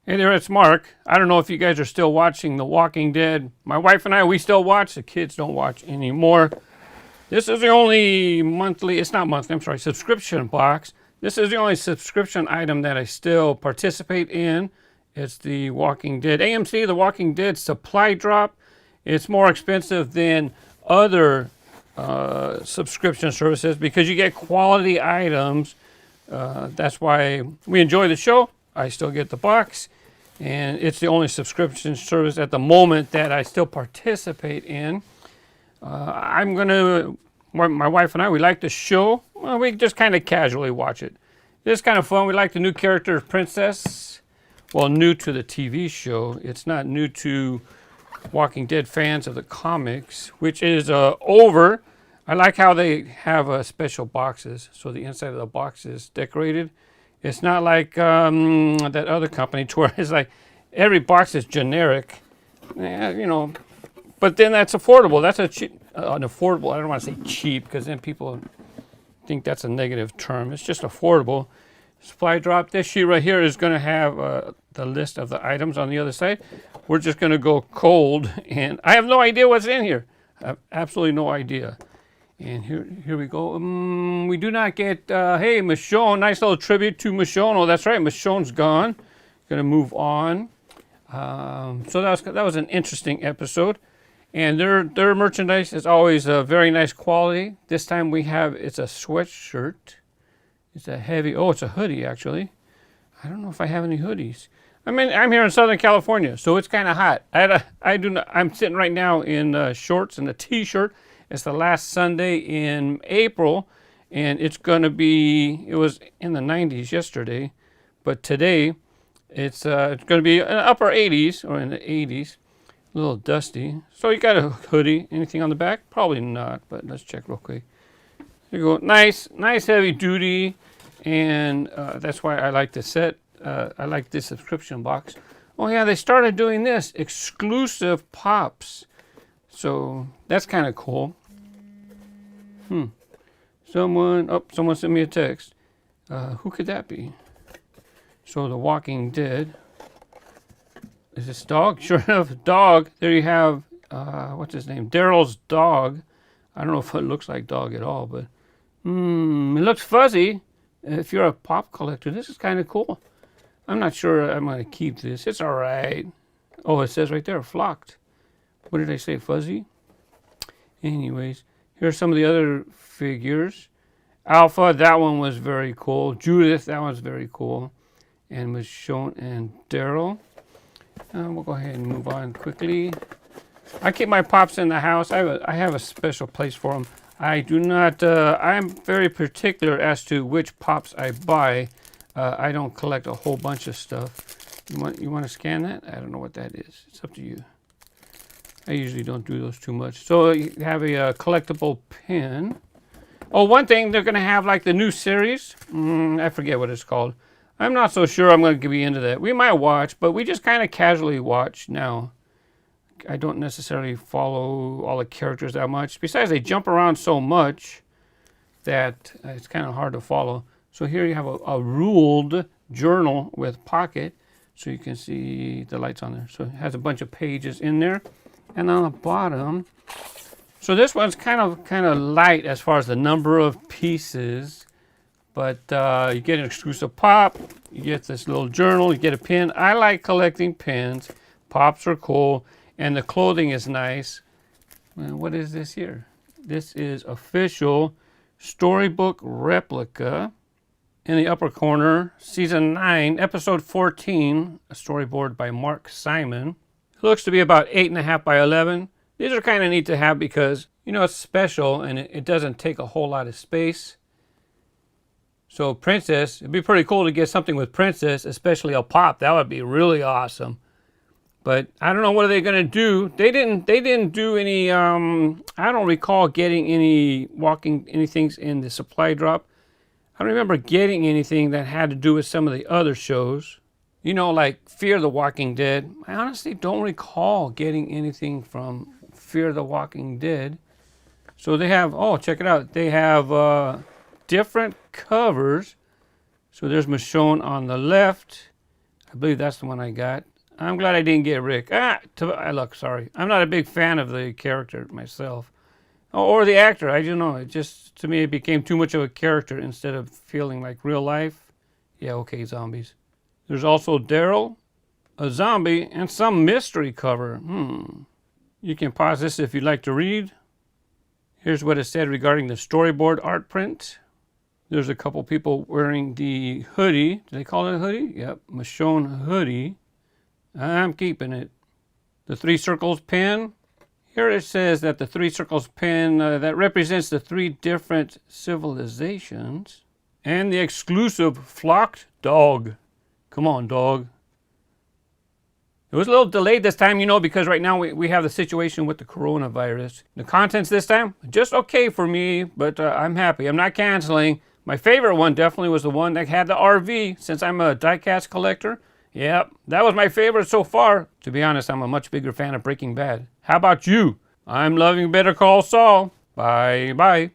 Hey there, it's Mark. I don't know if you guys are still watching The Walking Dead. My wife and I, we still watch. The kids don't watch anymore. This is the only monthly, it's not monthly, I'm sorry, subscription box. This is the only subscription item that I still participate in. It's The Walking Dead. AMC, The Walking Dead Supply Drop. It's more expensive than other subscription services because you get quality items. That's why we enjoy the show. I still get the box. And it's the only subscription service at the moment that I still participate in. My wife and I, we like the show. Well, we just kind of casually watch it. It's kind of fun. We like the new character, Princess. Well, new to the TV show. It's not new to Walking Dead fans of the comics, which is over. I like how they have special boxes. So the inside of the box is decorated. It's not like that other company where it's like every box is generic, you know. But then that's affordable. That's an affordable. I don't want to say cheap because then people think that's a negative term. It's just affordable. Supply drop. This sheet right here is going to have the list of the items on the other side. We're just going to go cold, and I have no idea what's in here. I have absolutely no idea. And here we go. We do not get, hey, Michonne, nice little tribute to Michonne. Oh, that's right, Michonne's gone. Gonna move on. So that was an interesting episode. And their merchandise is always very nice quality. This time it's a sweatshirt. It's a heavy, it's a hoodie actually. I don't know if I have any hoodies. I mean, I'm here in Southern California, so it's kind of hot. I'm sitting right now in shorts and a t-shirt. It's the last Sunday in April, and it was in the 90s yesterday, but today it's going to be in the upper 80s or in the 80s, a little dusty. So you got a hoodie, anything on the back? Probably not, but let's check real quick. There you go, nice heavy duty, and that's why I like the set. I like this subscription box. Oh yeah, they started doing this, exclusive pops. So that's kind of cool. Someone sent me a text. Who could that be? So The Walking Dead. Is this dog? Sure enough, dog. There you have, what's his name? Daryl's dog. I don't know if it looks like dog at all, but it looks fuzzy. If you're a pop collector, this is kind of cool. I'm not sure I'm going to keep this. It's all right. Oh, it says right there, flocked. What did I say, fuzzy? Anyways, here's some of the other figures. Alpha, that one was very cool. Judith, that one's very cool. And Michonne and Daryl. We'll go ahead and move on quickly. I keep my pops in the house. I have a special place for them. I do not, I'm very particular as to which pops I buy. I don't collect a whole bunch of stuff. You want to scan that? I don't know what that is. It's up to you. I usually don't do those too much. So you have a collectible pin. Oh, one thing, they're going to have like the new series. I forget what it's called. I'm not so sure I'm going to be into that. We might watch, but we just kind of casually watch now. I don't necessarily follow all the characters that much. Besides, they jump around so much that it's kind of hard to follow. So here you have a ruled journal with pocket. So you can see the lights on there. So it has a bunch of pages in there. And on the bottom, so this one's kind of light as far as the number of pieces, but you get an exclusive pop, you get this little journal, you get a pin. I like collecting pins. Pops are cool, and the clothing is nice. And what is this here? This is official Storybook replica. In the upper corner, season 9, episode 14, a storyboard by Mark Simon. It looks to be about 8.5 by 11. These are kind of neat to have because, you know, it's special and it doesn't take a whole lot of space. So Princess, it'd be pretty cool to get something with Princess, especially a pop. That would be really awesome. But I don't know, what are they going to do? They didn't do any, I don't recall getting anything in the supply drop. I don't remember getting anything that had to do with some of the other shows. You know, like Fear the Walking Dead. I honestly don't recall getting anything from Fear the Walking Dead. So they have, check it out. They have different covers. So there's Michonne on the left. I believe that's the one I got. I'm glad I didn't get Rick. Look, sorry. I'm not a big fan of the character myself. Or the actor, I don't know. It just, to me, it became too much of a character instead of feeling like real life. Yeah, okay, zombies. There's also Daryl, a zombie, and some mystery cover. You can pause this if you'd like to read. Here's what it said regarding the storyboard art print. There's a couple people wearing the hoodie. Do they call it a hoodie? Yep, Michonne hoodie. I'm keeping it. The 3 circles pin. Here it says that the 3 circles pin that represents the 3 different civilizations. And the exclusive flocked dog. Come on, dog. It was a little delayed this time, you know, because right now we have the situation with the coronavirus. The contents this time, just okay for me, but I'm happy. I'm not canceling. My favorite one definitely was the one that had the RV, since I'm a diecast collector. Yep, that was my favorite so far. To be honest, I'm a much bigger fan of Breaking Bad. How about you? I'm loving Better Call Saul. Bye-bye.